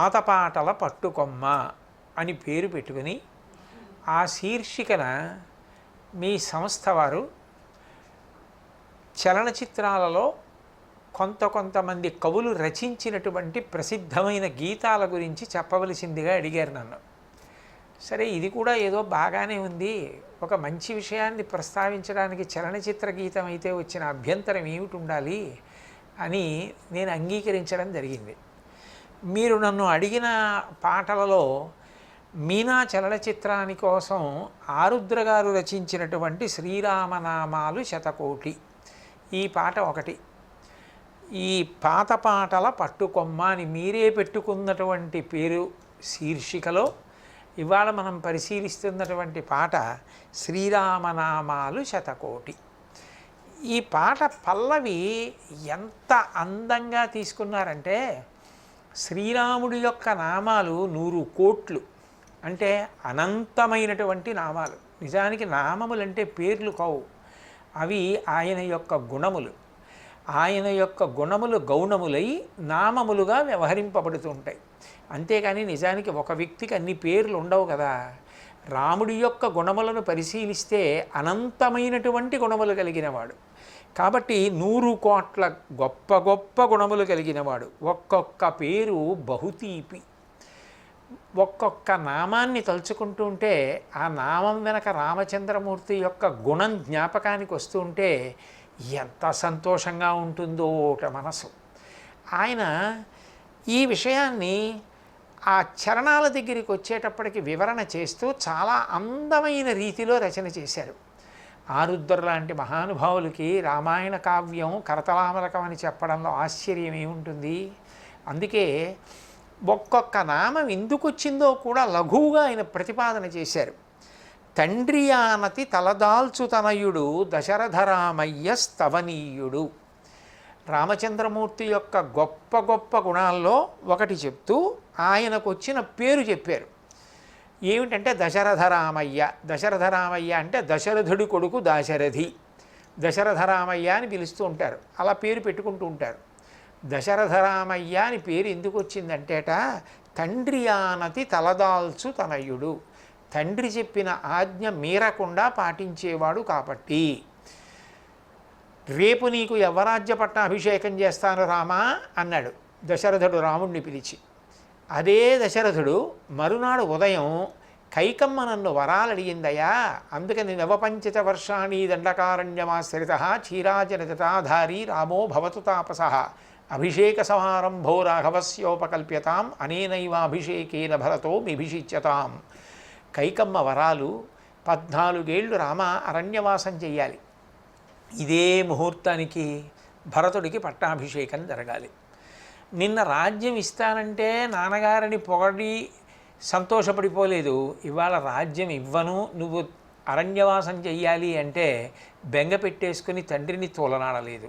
పాతపాటల పట్టుకొమ్మ అని పేరు పెట్టుకుని ఆ శీర్షికన మీ సంస్థ వారు చలనచిత్రాలలో కొంతమంది కవులు రచించినటువంటి ప్రసిద్ధమైన గీతాల గురించి చెప్పవలసిందిగా అడిగారు నన్ను. సరే, ఇది కూడా ఏదో బాగానే ఉంది, ఒక మంచి విషయాన్ని ప్రస్తావించడానికి చలనచిత్ర గీతం అయితే వచ్చిన అభ్యంతరం ఏమిటి ఉండాలి అని నేను అంగీకరించడం జరిగింది. మీరు నన్ను అడిగిన పాటలలో మీనా చలనచిత్రాని కోసం ఆరుద్ర గారు రచించినటువంటి శ్రీరామనామాలు శతకోటి, ఈ పాట ఒకటి. ఈ పాత పాటల పట్టుకొమ్మ అని మీరే పెట్టుకున్నటువంటి పేరు శీర్షికలో ఇవాళ మనం పరిశీలిస్తున్నటువంటి పాట శ్రీరామనామాలు శతకోటి. ఈ పాట పల్లవి ఎంత అందంగా తీసుకున్నారంటే, శ్రీరాముడి యొక్క నామాలు 100 కోట్లు, అంటే అనంతమైనటువంటి నామాలు. నిజానికి నామములంటే పేర్లు కావు, అవి ఆయన యొక్క గుణములు. ఆయన యొక్క గుణములు గౌణములై నామములుగా వ్యవహరింపబడుతూ ఉంటాయి. అంతేకాని నిజానికి ఒక వ్యక్తికి అన్ని పేర్లు ఉండవు కదా. రాముడి యొక్క గుణములను పరిశీలిస్తే అనంతమైనటువంటి గుణములు కలిగినవాడు కాబట్టి 100 కోట్ల గొప్ప గొప్ప గుణములు కలిగినవాడు. ఒక్కొక్క పేరు బహుతీపి. ఒక్కొక్క నామాన్ని తలుచుకుంటూ ఉంటే ఆ నామం వెనక రామచంద్రమూర్తి యొక్క గుణం జ్ఞాపకానికి వస్తూ ఉంటే ఎంత సంతోషంగా ఉంటుందో మనసు. ఆయన ఈ విషయాన్ని ఆ చరణాల దగ్గరికి వచ్చేటప్పటికి వివరణ చేస్తూ చాలా అందమైన రీతిలో రచన చేశారు. ఆరుద్ర లాంటి మహానుభావులకి రామాయణ కావ్యం కరతలామలకం అని చెప్పడంలో ఆశ్చర్యం ఏముంటుంది. అందుకే ఒక్కొక్క నామం ఎందుకు వచ్చిందో కూడా లఘువుగా ఆయన ప్రతిపాదన చేశారు. తండ్రియానతి తలదాల్చుతనయుడు దశరథరామయ్య స్తవనీయుడు. రామచంద్రమూర్తి యొక్క గొప్ప గొప్ప గుణాల్లో ఒకటి చెప్తూ ఆయనకు వచ్చిన పేరు చెప్పారు. ఏమిటంటే దశరథరామయ్య. దశరథరామయ్య అంటే దశరథుడి కొడుకు దాశరథి. దశరథరామయ్య అని పిలుస్తూ ఉంటారు, అలా పేరు పెట్టుకుంటూ ఉంటారు. దశరథరామయ్య అని పేరు ఎందుకు వచ్చిందంటేట, తండ్రి ఆనతి తలదాల్చు తనయుడు, తండ్రి చెప్పిన ఆజ్ఞ మీరకుండా పాటించేవాడు కాబట్టి. రేపు నీకు యవ్వరాజ్య పట్టాభిషేకం చేస్తాను రామా అన్నాడు దశరథుడు రాముణ్ణి పిలిచి. అదే దశరథుడు మరునాడు ఉదయం కైకమ్మ నన్ను వరాలు అడిగిందయ్యా, అందుకని నవపంచత వర్షాణి దండకారణ్యమాశ్రిత క్షీరాజన జటాధారీ రామో భవతు తాపస అభిషేక సమారంభో రాఘవస్యోపకల్ప్యతాం అనేనైవాభిషేకేన భరతో మిభిషిచ్యతాం. కైకమ్మ వరాలు 14 ఏళ్ళు రామ అరణ్యవాసం చెయ్యాలి. ఇదే ముహూర్తానికి భరతుడికి పట్టాభిషేకం జరగాలి. నిన్న రాజ్యం ఇస్తానంటే నాన్నగారిని పొగడి సంతోషపడిపోలేదు, ఇవాళ రాజ్యం ఇవ్వను నువ్వు అరణ్యవాసం చెయ్యాలి అంటే బెంగ పెట్టేసుకుని తండ్రిని తోలనాడలేదు.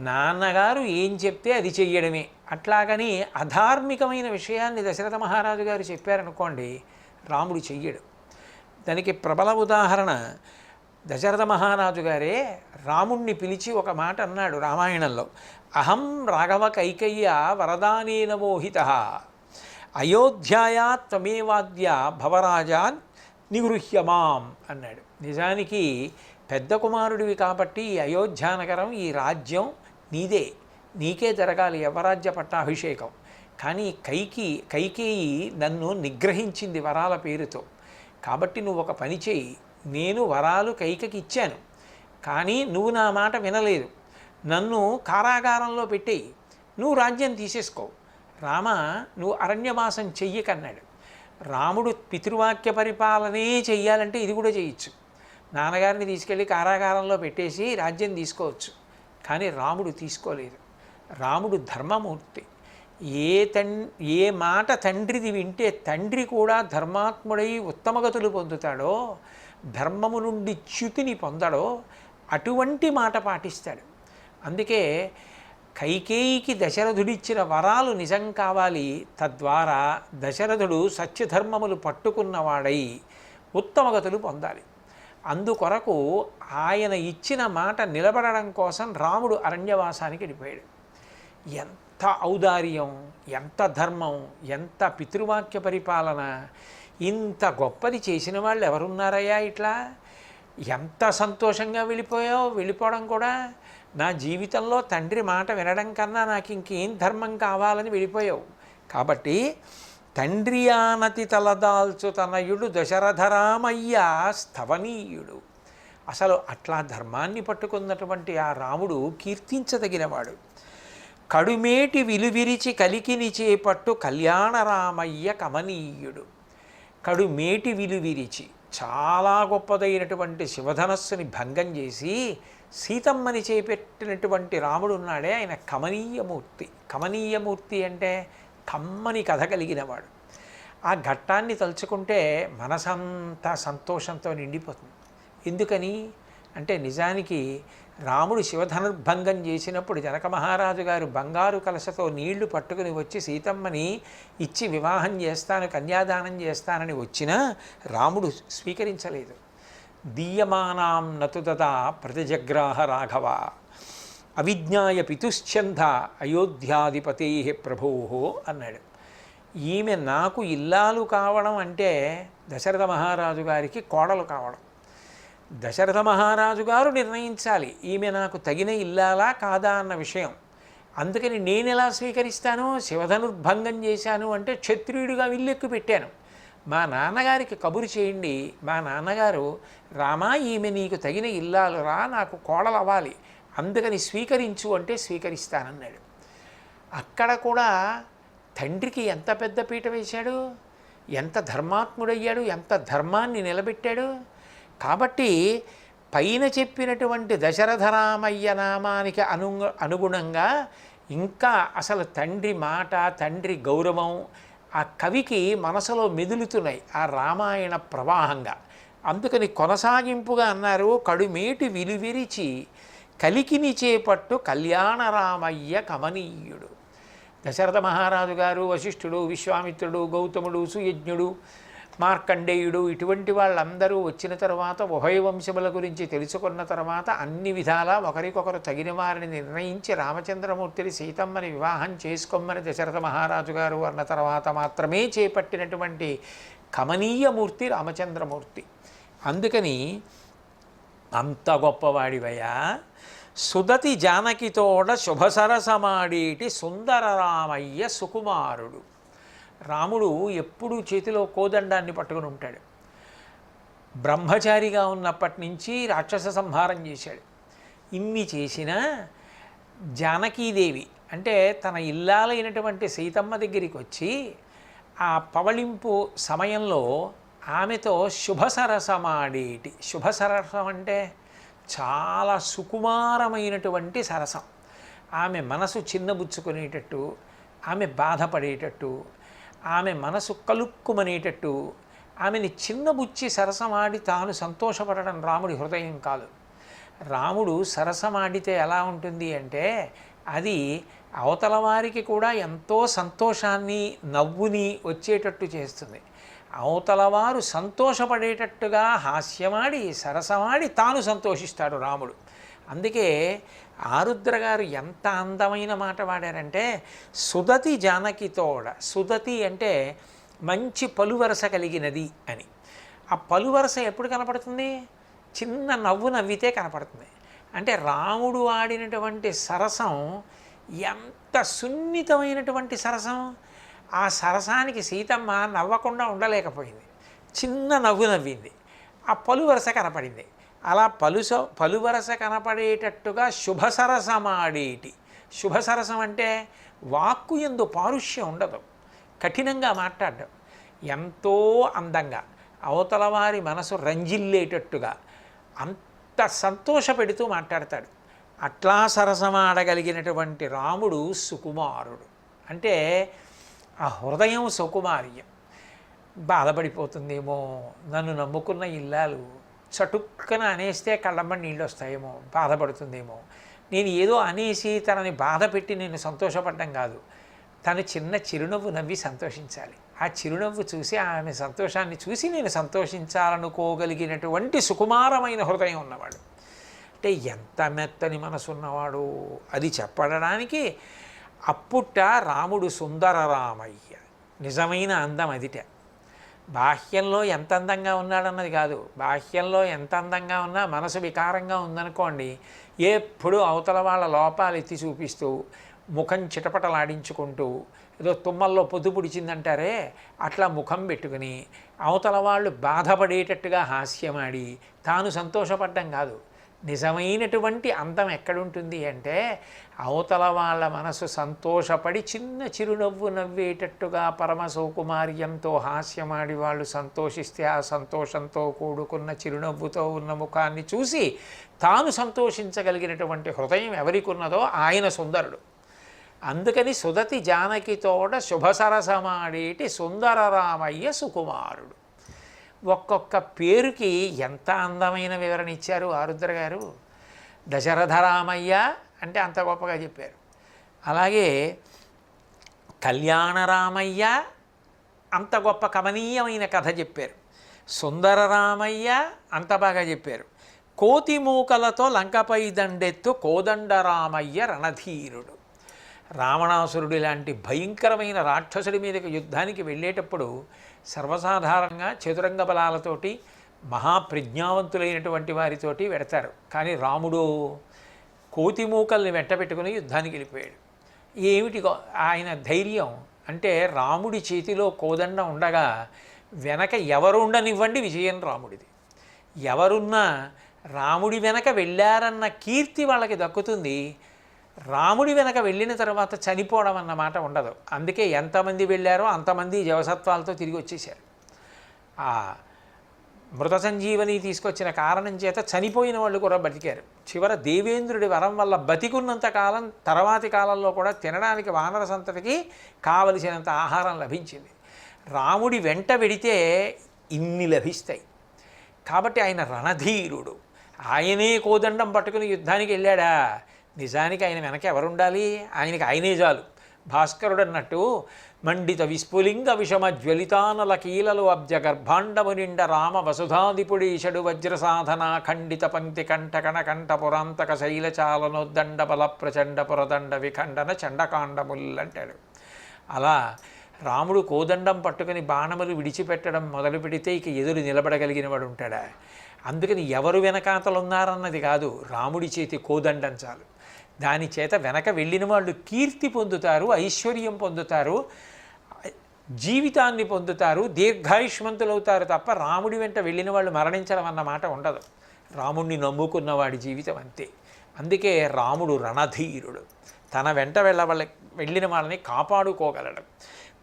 నాన్నగారు ఏం చెప్తే అది చెయ్యడమే. అట్లాగని అధార్మికమైన విషయాన్ని దశరథ మహారాజు గారు చెప్పారనుకోండి, రాముడు చెయ్యడు. దానికి ప్రబల ఉదాహరణ దశరథ మహారాజు గారే రాముణ్ణి పిలిచి ఒక మాట అన్నాడు రామాయణంలో. అహం రాఘవ కైకయ్య వరదానేన మోహిత అయోధ్యాయా త్వమేవాద్య భవరాజాన్ నిగృహ్యమాం అన్నాడు. నిజానికి పెద్ద కుమారుడివి కాబట్టి ఈ అయోధ్యానగరం ఈ రాజ్యం నీదే, నీకే జరగాలి యవరాజ్య పట్టాభిషేకం. కానీ కైకేయి నన్ను నిగ్రహించింది వరాల పేరుతో, కాబట్టి నువ్వు ఒక పని చేయి, నేను వరాలు కైకకి ఇచ్చాను కానీ నువ్వు నా మాట వినలేదు, నన్ను కారాగారంలో పెట్టేయి, నువ్వు రాజ్యం తీసేసుకో, రామ నువ్వు అరణ్యవాసం చెయ్యకన్నాడు. రాముడు పితృవాక్య పరిపాలనే చెయ్యాలంటే ఇది కూడా చేయొచ్చు, నాన్నగారిని తీసుకెళ్ళి కారాగారంలో పెట్టేసి రాజ్యం తీసుకోవచ్చు. కానీ రాముడు తీసుకోలేదు. రాముడు ధర్మమూర్తి. ఏ మాట తండ్రిది వింటే తండ్రి కూడా ధర్మాత్ముడై ఉత్తమగతులు పొందుతాడో, ధర్మము నుండి చ్యుతిని పొందడో అటువంటి మాట పాటిస్తాడు. అందుకే కైకేయికి దశరథుడిచ్చిన వరాలు నిజం కావాలి, తద్వారా దశరథుడు సత్యధర్మములు పట్టుకున్నవాడై ఉత్తమగతులు పొందాలి. అందుకొరకు ఆయన ఇచ్చిన మాట నిలబడడం కోసం రాముడు అరణ్యవాసానికి వెళ్ళిపోయాడు. ఎంత ఎంత ఔదార్యం, ఎంత ధర్మం, ఎంత పితృవాక్య పరిపాలన, ఇంత గొప్పది చేసిన వాళ్ళు ఎవరున్నారయ్యా ఇట్లా? ఎంత సంతోషంగా వెళ్ళిపోయావు. వెళ్ళిపోవడం కూడా నా జీవితంలో తండ్రి మాట వినడం కన్నా నాకు ఇంకేం ధర్మం కావాలని వెళ్ళిపోయావు. కాబట్టి తండ్రి ఆనతి తలదాల్చు తనయుడు దశరథరామయ్య స్థవనీయుడు. అసలు అట్లా ధర్మాన్ని పట్టుకున్నటువంటి ఆ రాముడు కీర్తించదగినవాడు. కడుమేటి విలువిరిచి కలికిని చేపట్టు కళ్యాణరామయ్య కమనీయుడు. కడుమేటి విలువిరిచి చాలా గొప్పదైనటువంటి శివధనస్సుని భంగం చేసి సీతమ్మని చేపెట్టినటువంటి రాముడు ఉన్నాడే, ఆయన కమనీయమూర్తి. కమనీయమూర్తి అంటే కమ్మని కథ కలిగినవాడు. ఆ ఘట్టాన్ని తలుచుకుంటే మనసంతా సంతోషంతో నిండిపోతుంది. ఎందుకని అంటే నిజానికి రాముడు శివధనుర్భంగం చేసినప్పుడు జనక మహారాజు గారు బంగారు కలశతో నీళ్లు పట్టుకుని వచ్చి సీతమ్మని ఇచ్చి వివాహం చేస్తాను, కన్యాదానం చేస్తానని వచ్చినా రాముడు స్వీకరించలేదు. దీయమానాం నతుదదా ప్రతిజగ్రాహ రాఘవ అవిజ్ఞాయ పితుశ్చంద అయోధ్యాధిపతే ప్రభో అన్నాడు. ఈమె నాకు ఇల్లాలు కావడం అంటే దశరథ మహారాజు గారికి కోడలు కావడం. దశరథ మహారాజు గారు నిర్ణయించాలి ఈమె నాకు తగిన ఇల్లాలా కాదా అన్న విషయం. అందుకని నేను ఎలా స్వీకరిస్తాను? శివధనుర్భంగం చేశాను అంటే క్షత్రియుడిగా విల్లెక్కు పెట్టాను. మా నాన్నగారికి కబురు చేయండి, మా నాన్నగారు రామా ఈమె నీకు తగిన ఇల్లాలు రా, నాకు కోడలు అవ్వాలి, అందుకని స్వీకరించు అంటే స్వీకరిస్తానన్నాడు. అక్కడ కూడా తండ్రికి ఎంత పెద్ద పీట వేశాడు, ఎంత ధర్మాత్ముడయ్యాడు, ఎంత ధర్మాన్ని నిలబెట్టాడు. కాబట్టి పైన చెప్పినటువంటి దశరథరామయ్య నామానికి అనుగుణంగా ఇంకా అసలు తండ్రి మాట, తండ్రి గౌరవం ఆ కవికి మనసులో మెదులుతున్నాయి ఆ రామాయణ ప్రవాహంగా. అందుకని కొనసాగింపుగా అన్నారు, కడుమేటి విలువిరిచి కలికిని చేపట్టు కళ్యాణరామయ్య కమనీయుడు. దశరథ మహారాజు గారు, వశిష్ఠుడు, విశ్వామిత్రుడు, గౌతముడు, సుయజ్ఞుడు, మార్కండేయుడు ఇటువంటి వాళ్ళందరూ వచ్చిన తర్వాత ఉభయవంశముల గురించి తెలుసుకున్న తర్వాత అన్ని విధాలా ఒకరికొకరు తగిన వారిని నిర్ణయించి రామచంద్రమూర్తిని సీతమ్మని వివాహం చేసుకోమని దశరథ మహారాజు గారు అన్న తర్వాత మాత్రమే చేపట్టినటువంటి కమనీయమూర్తి రామచంద్రమూర్తి. అందుకని అంత గొప్పవాడివయ్యా, సుదతి జానకితోడ శుభసరసమాడేటి సుందరరామయ్య సుకుమారుడు. రాముడు ఎప్పుడూ చేతిలో కోదండాన్ని పట్టుకుని ఉంటాడు. బ్రహ్మచారిగా ఉన్నప్పటి నుంచి రాక్షస సంహారం చేశాడు. ఇన్ని చేసినా జానకీదేవి అంటే తన ఇల్లాలైనటువంటి సీతమ్మ దగ్గరికి వచ్చి ఆ పవళింపు సమయంలో ఆమెతో శుభసరసమాడేటి. శుభసరసం అంటే చాలా సుకుమారమైనటువంటి సరసం. ఆమె మనసు చిన్నబుచ్చుకునేటట్టు, ఆమె బాధపడేటట్టు, ఆమె మనసు కలుక్కుమనేటట్టు, ఆమెని చిన్నబుచ్చి సరసమాడి తాను సంతోషపడడం రాముడి హృదయం కాదు. రాముడు సరసమాడితే ఎలా ఉంటుంది అంటే అది అవతల వారికి కూడా ఎంతో సంతోషాన్ని, నవ్వుని వచ్చేటట్టు చేస్తుంది. అవతలవారు సంతోషపడేటట్టుగా హాస్యమాడి సరసమాడి తాను సంతోషిస్తాడు రాముడు. అందుకే ఆరుద్ర గారు ఎంత అందమైన మాట వాడారంటే సుదతి జానకితోడ. సుదతి అంటే మంచి పలువరస కలిగినది అని. ఆ పలువరస ఎప్పుడు కనపడుతుంది? చిన్న నవ్వు నవ్వితే కనపడుతుంది. అంటే రాముడు ఆడినటువంటి సరసం ఎంత సున్నితమైనటువంటి సరసం. ఆ సరసానికి సీతమ్మ నవ్వకుండా ఉండలేకపోయింది. చిన్న నవ్వు నవ్వింది, ఆ పలువరస కనపడింది. అలా పలువరస కనపడేటట్టుగా శుభసరసమాడేటి. శుభసరసం అంటే వాక్కు యందు పారుష్యం ఉండదు, కఠినంగా మాట్లాడడం, ఎంతో అందంగా అవతల వారి మనసు రంజిల్లేటట్టుగా అంత సంతోషపెడుతూ మాట్లాడతాడు. అట్లా సరసమాడగలిగినటువంటి రాముడు సుకుమారుడు. అంటే ఆ హృదయం సుకుమార్యం. బాధపడిపోతుందేమో, నన్ను నమ్ముకున్న ఇల్లాలు చటుక్కన అనేస్తే కళ్ళమ్మని నీళ్ళు వస్తాయేమో, బాధపడుతుందేమో. నేను ఏదో అనేసి తనని బాధ పెట్టి నేను సంతోషపడ్డం కాదు, తను చిన్న చిరునవ్వు నవ్వి సంతోషించాలి. ఆ చిరునవ్వు చూసి, ఆమె సంతోషాన్ని చూసి నేను సంతోషించాలనుకోగలిగినటువంటి సుకుమారమైన హృదయం ఉన్నవాడు. అంటే ఎంత మెత్తని మనసు ఉన్నవాడు అది చెప్పడానికి అప్పుట రాముడు సుందర రామయ్య. నిజమైన అందం అదిట. బాహ్యంలో ఎంత అందంగా ఉన్నాడన్నది కాదు, బాహ్యంలో ఎంత అందంగా ఉన్నా మనసు వికారంగా ఉందనుకోండి, ఎప్పుడూ అవతల వాళ్ళ లోపాలు ఎత్తి చూపిస్తూ ముఖం చిటపటలాడించుకుంటూ ఏదో తుమ్మల్లో పొద్దు పుడిచిందంటారే అట్లా ముఖం పెట్టుకుని అవతల వాళ్ళు బాధపడేటట్టుగా హాస్యమాడి తాను సంతోషపడ్డం కాదు. నిజమైనటువంటి అందం ఎక్కడుంటుంది అంటే అవతల వాళ్ళ మనసు సంతోషపడి చిన్న చిరునవ్వు నవ్వేటట్టుగా పరమ సౌకుమార్యంతో హాస్యమాడి వాళ్ళు సంతోషిస్తే ఆ సంతోషంతో కూడుకున్న చిరునవ్వుతో ఉన్న ముఖాన్ని చూసి తాను సంతోషించగలిగినటువంటి హృదయం ఎవరికి ఉన్నదో ఆయన సుందరుడు. అందుకని సుదతి జానకితోడ శుభసరసమాడేటి సుందర రామయ్య సుకుమారుడు. ఒక్కొక్క పేరుకి ఎంత అందమైన వివరణ ఇచ్చారు ఆరుద్ర గారు. దశరథ రామయ్య అంటే అంత గొప్పగా చెప్పారు. అలాగే కళ్యాణ రామయ్య అంత గొప్ప కమనీయమైన కథ చెప్పారు. సుందర రామయ్య అంత బాగా చెప్పారు. కోతి మూకలతో లంకపై దండెత్తు కోదండ రామయ్య రణధీరుడు. రావణాసురుడు లాంటి భయంకరమైన రాక్షసుడి మీదకి యుద్ధానికి వెళ్ళేటప్పుడు సర్వసాధారణంగా చతురంగ బలాలతోటి మహాప్రజ్ఞావంతులైనటువంటి వారితోటి వెడతారు. కానీ రాముడు కోతిమూకల్ని వెంటబెట్టుకుని యుద్ధానికి వెళ్ళిపోయాడు. ఏమిటి ఆయన ధైర్యం అంటే రాముడి చేతిలో కోదండం ఉండగా వెనక ఎవరు ఉండనివ్వండి విజయం రాముడిది. ఎవరున్నా రాముడి వెనక వెళ్ళారన్న కీర్తి వాళ్ళకి దక్కుతుంది. రాముడి వెనక వెళ్ళిన తర్వాత చనిపోవడం అన్నమాట ఉండదు. అందుకే ఎంతమంది వెళ్ళారో అంతమంది జవసత్వాలతో తిరిగి వచ్చేశారు. ఆ మృత సంజీవని తీసుకొచ్చిన కారణం చేత చనిపోయిన వాళ్ళు కూడా బతికారు. చివర దేవేంద్రుడి వరం వల్ల బతికున్నంత కాలం తర్వాతి కాలంలో కూడా తినడానికి వానర సంతతికి కావలసినంత ఆహారం లభించింది. రాముడి వెంట వెడితే ఇన్ని లభిస్తాయి. కాబట్టి ఆయన రణధీరుడు. ఆయనే కోదండం పట్టుకుని యుద్ధానికి వెళ్ళాడా? నిజానికి ఆయన వెనక ఎవరుండాలి? ఆయనకి ఆయనే చాలు. భాస్కరుడు అన్నట్టు మండిత విస్ఫులింగ విషమ జ్వలితానల కీలలు అబ్జ గర్భాండము నిండ రామ వసుధాదిపుడీషడు వజ్ర సాధన ఖండిత పంక్తి కంఠకణ కంఠ పురాంతక శైలచాలనోద్దండ బల ప్రచండ పురదండ విఖండన చండకాండములంటాడు. అలా రాముడు కోదండం పట్టుకుని బాణములు విడిచిపెట్టడం మొదలు పెడితే ఇక ఎదురు నిలబడగలిగిన వాడు ఉంటాడా? అందుకని ఎవరు వెనకాతలున్నారన్నది కాదు, రాముడి చేతి కోదండం చాలు. దాని చేత వెనక వెళ్ళిన వాళ్ళు కీర్తి పొందుతారు, ఐశ్వర్యం పొందుతారు, జీవితాన్ని పొందుతారు, దీర్ఘాయుష్మంతులవుతారు. తప్ప రాముడి వెంట వెళ్ళిన వాళ్ళు మరణించడం అన్నమాట ఉండదు. రాముడిని నమ్ముకున్న వాడి జీవితం అంతే. అందుకే రాముడు రణధీరుడు. తన వెంట వెళ్ళిన వాళ్ళని కాపాడుకోగలడు.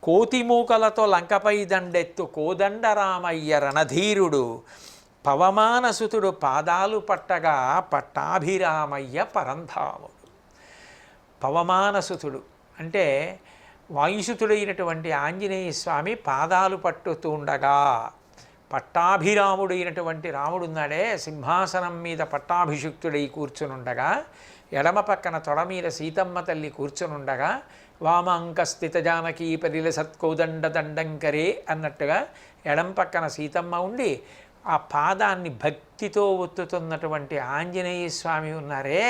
కోతిమూకలతో లంకపై దండెత్తు కోదండ రామయ్య రణధీరుడు. పవమానసుతుడు పాదాలు పట్టగా పట్టాభిరామయ్య పరంధాముడు. పవమానసుతుడు అంటే వాయుసుతుడైనటువంటి ఆంజనేయ స్వామి పాదాలు పట్టుతూ ఉండగా పట్టాభిరాముడైనటువంటి రాముడున్నాడే సింహాసనం మీద పట్టాభిషిక్తుడై కూర్చునుండగా ఎడమ పక్కన తొడ మీద సీతమ్మ తల్లి కూర్చునుండగా వామాంక స్థిత జానకీ పరిల సత్కోదండ దండంకరే అన్నట్టుగా ఎడం పక్కన సీతమ్మ ఉండి ఆ పాదాన్ని భక్తితో ఒత్తుతున్నటువంటి ఆంజనేయ స్వామి ఉన్నారే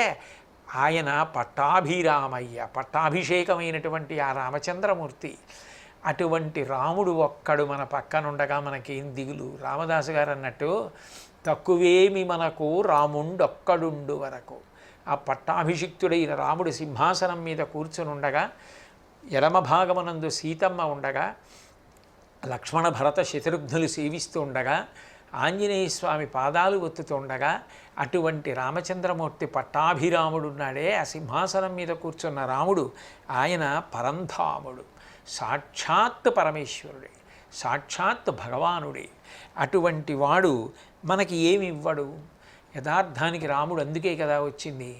ఆయన పట్టాభిరామయ్య, పట్టాభిషేకమైనటువంటి ఆ రామచంద్రమూర్తి. అటువంటి రాముడు ఒక్కడు మన పక్కనుండగా మనకేం దిగులు? రామదాసు గారు అన్నట్టు తక్కువేమి మనకు రాముండొక్కడుండు వరకు. ఆ పట్టాభిషిక్తుడైన రాముడు సింహాసనం మీద కూర్చునుండగా ఎడమ భాగమునందు సీతమ్మ ఉండగా లక్ష్మణ భరత శత్రుఘ్నులు సేవిస్తూ ఉండగా ఆంజనేయ స్వామి పాదాలు ఒత్తుతుండగా అటువంటి రామచంద్రమూర్తి పట్టాభిరాముడున్నాడే ఆ సింహాసనం మీద కూర్చున్న రాముడు ఆయన పరంధాముడు, సాక్షాత్ పరమేశ్వరుడే, సాక్షాత్ భగవానుడే. అటువంటి వాడు మనకి ఏమి ఇవ్వడు? యథార్థానికి రాముడు అందుకే కదా వచ్చింది.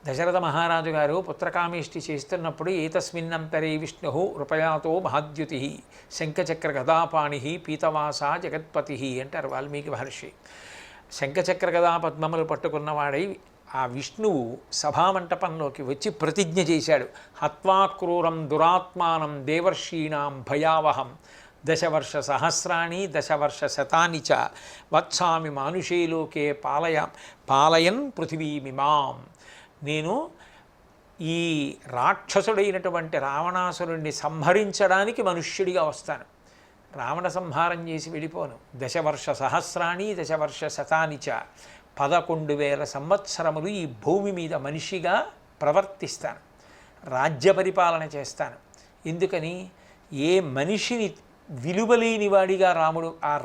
దశరథ మహారాజు గారు పుత్రకామేష్టి చేస్తున్నప్పుడు ఏతస్మిన్నంతరే విష్ణు కృపయాతో మహాద్యుతి శంఖచక్ర గదాపాణి పీతవాస జగత్పతి అంటారు వాల్మీకి మహర్షి. శంఖచక్ర గదా పద్మములు పట్టుకున్నవాడై ఆ విష్ణువు సభామంటపంలోకి వచ్చి ప్రతిజ్ఞ చేశాడు. హత్వాక్రూరం దురాత్మానం దేవర్షీణాం భయావహం దశవర్ష సహస్రాణి దశవర్ష శతాని చ వత్సామి మానుషేలోకే పాలయన్ పృథివీమిమాం. నేను ఈ రాక్షసుడైనటువంటి రావణాసురుణ్ణి సంహరించడానికి మనుష్యుడిగా వస్తాను. రావణ సంహారం చేసి వెళ్ళిపోను. దశవర్ష సహస్రాణి దశవర్ష శతాని చ 11,000 సంవత్సరములు ఈ భూమి మీద మనిషిగా ప్రవర్తిస్తాను, రాజ్య పరిపాలన చేస్తాను. ఎందుకని? ఏ మనిషిని విలువలేని వాడిగా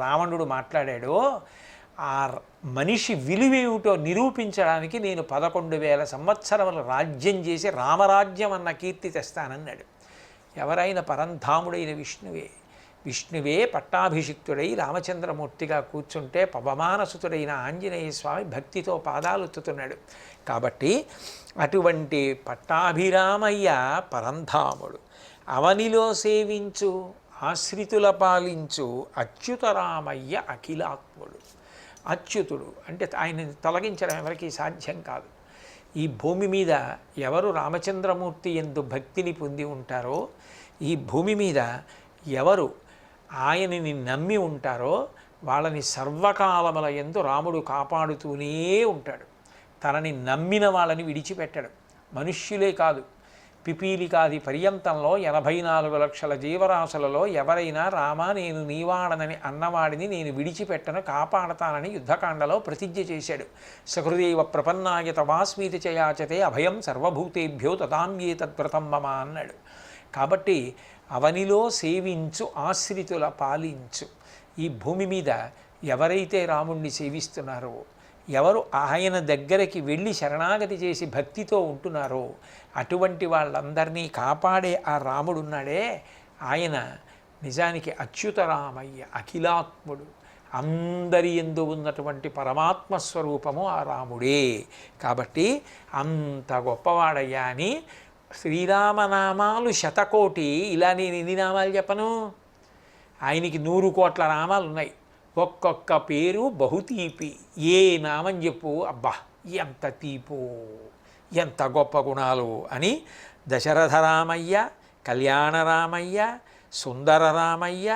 రావణుడు మాట్లాడాడో ఆ మనిషి విలువేమిటో నిరూపించడానికి నేను 11,000 సంవత్సరములు రాజ్యం చేసి రామరాజ్యం అన్న కీర్తి తెస్తానన్నాడు. ఎవరైనా పరంధాముడైన విష్ణువే పట్టాభిషిక్తుడై రామచంద్రమూర్తిగా కూర్చుంటే పవమానసుతుడైన ఆంజనేయ స్వామి భక్తితో పాదాలు ఎత్తుతున్నాడు. కాబట్టి అటువంటి పట్టాభిరామయ్య పరంధాముడు, అవనిలో సేవించు ఆశ్రితుల పాలించు అచ్యుతరామయ్య అఖిలాత్ముడు. అచ్యుతుడు అంటే ఆయనని తొలగించడం ఎవరికీ సాధ్యం కాదు. ఈ భూమి మీద ఎవరు రామచంద్రమూర్తి యందు భక్తిని పొంది ఉంటారో, ఈ భూమి మీద ఎవరు ఆయనని నమ్మి ఉంటారో వాళ్ళని సర్వకాలముల యందు రాముడు కాపాడుతూనే ఉంటాడు. తనని నమ్మిన వాళ్ళని విడిచిపెట్టడు. మనుష్యులే కాదు, పిపీలికాది పర్యంతంలో 84 లక్షల జీవరాశులలో ఎవరైనా రామా నేను నీవాడనని అన్నవాడిని నేను విడిచిపెట్టను, కాపాడతానని యుద్ధకాండలో ప్రతిజ్ఞ చేశాడు. సహృదేవ ప్రపన్నాయ తవాస్మీతి చయాచతే అభయం సర్వభూతేభ్యో తదామ్యే తద్వ్రతం మమ అన్నాడు. కాబట్టి అవనిలో సేవించు ఆశ్రితుల పాలించు. ఈ భూమి మీద ఎవరైతే రాముణ్ణి సేవిస్తున్నారో, ఎవరు ఆయన దగ్గరికి వెళ్ళి శరణాగతి చేసి భక్తితో ఉంటున్నారో అటువంటి వాళ్ళందరినీ కాపాడే ఆ రాముడున్నాడే, ఆయన నిజానికి అచ్యుతరామయ్య అఖిలాత్ముడు. అందరి యందు ఉన్నటువంటి పరమాత్మ స్వరూపము ఆ రాముడే. కాబట్టి అంత గొప్పవాడయ్యా అని శ్రీరామనామాలు 100,000,000. ఇలా నేను ఎన్ని నామాలు చెప్పను? ఆయనకి 100 కోట్ల నామాలు ఉన్నాయి. ఒక్కొక్క పేరు బహుతీపి. ఏ నామం చెప్పు, అబ్బా ఎంత తీపో, ఎంత గొప్ప గుణాలు అని దశరథరామయ్య, కళ్యాణరామయ్య, సుందరరామయ్య,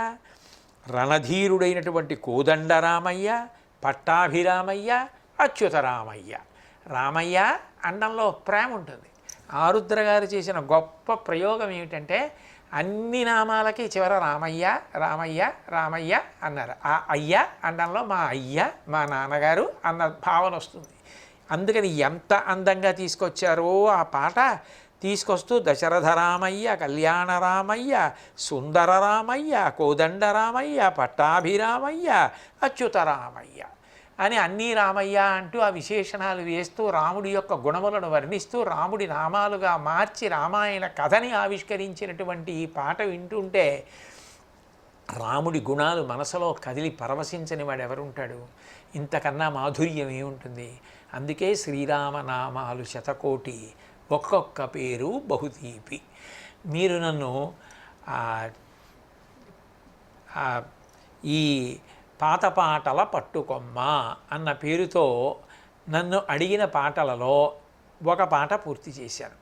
రణధీరుడైనటువంటి కోదండరామయ్య, పట్టాభిరామయ్య, అచ్యుతరామయ్య. రామయ్య అండంలో ప్రేమ ఉంటుంది. ఆరుద్ర గారు చేసిన గొప్ప ప్రయోగం ఏమిటంటే అన్ని నామాలకి చివర రామయ్య రామయ్య రామయ్య అన్నారు. ఆ అయ్య అండంలో మా అయ్య మా నాన్నగారు అన్న భావన వస్తుంది. అందుకని ఎంత అందంగా తీసుకొచ్చారో ఆ పాట తీసుకొస్తూ దశరథరామయ్య, కళ్యాణరామయ్య, సుందరరామయ్య, కోదండరామయ్య, పట్టాభిరామయ్య, అచ్యుతరామయ్య అని అన్నీ రామయ్య అంటూ ఆ విశేషణాలు వేస్తూ రాముడి యొక్క గుణములను వర్ణిస్తూ రాముడి నామాలుగా మార్చి రామాయణ కథని ఆవిష్కరించినటువంటి ఈ పాట వింటుంటే రాముడి గుణాలు మనసులో కదిలి పరవశించని వాడు ఎవరుంటాడు? ఇంతకన్నా మాధుర్యం ఏముంటుంది? అందుకే శ్రీరామనామాలు 100,000,000, ఒక్కొక్క పేరు బహుతీపి. మీరు నన్ను ఈ పాత పాటల పట్టుకొమ్మ అన్న పేరుతో నన్ను అడిగిన పాటలలో ఒక పాట పూర్తి చేశాను.